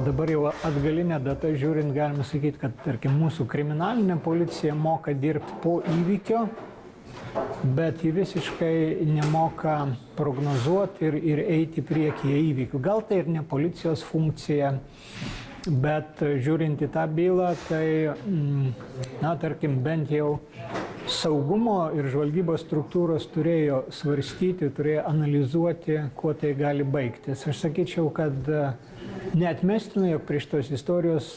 dabar jau atgalinė data žiūrint, galima sakyti, kad, tarkim, mūsų kriminalinė policija moka dirbti po įvykio, bet ji visiškai nemoka prognozuoti ir eiti priekyje įvykių. Gal tai ir ne policijos funkcija, bet žiūrint į tą bylą, tai, tarkim, bent jau saugumo ir žvalgybos struktūros turėjo svarstyti, turėjo analizuoti, kuo tai gali baigtis. Aš sakyčiau, kad neatmestina, jog prie šitos istorijos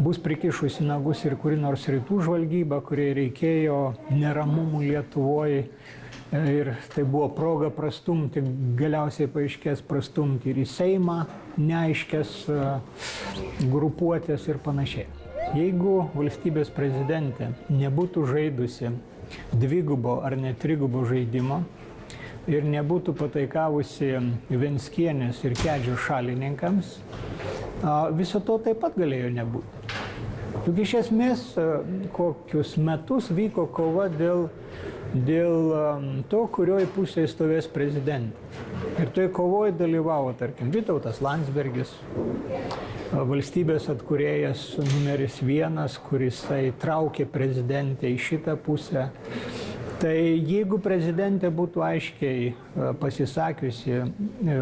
bus prikišusi nagus ir kuri nors rytų žvalgyba, kuriai reikėjo neramumų Lietuvoje. Ir tai buvo proga prastumti, galiausiai paaiškės prastumti ir į Seimą neaiškės grupuotės ir panašiai. Jeigu valstybės prezidentė nebūtų žaidusi dvigubo ar net trigubo žaidimo ir nebūtų pataikavusi Venckienės ir Kedžio šalininkams, viso to taip pat galėjo nebūti. Juk iš esmės kokius metus vyko kova dėl to, kurioj pusėje stovės prezidentė. Ir toje kovoje dalyvavo, tarkim, Vytautas Landsbergis, valstybės atkūrėjas numeris 1, kuris traukė prezidentę į šitą pusę. Tai jeigu prezidentė būtų aiškiai pasisakiusi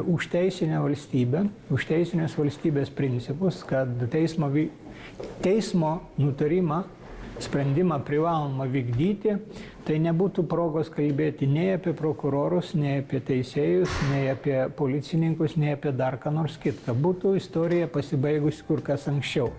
už teisinę valstybę, už teisinės valstybės principus, kad teismo nutarimą, sprendimą privaloma vykdyti, tai nebūtų progos kalbėti nei apie prokurorus, nei apie teisėjus, nei apie policininkus, nei apie dar ką nors kitką. Būtų istorija pasibaigusi kur kas anksčiau.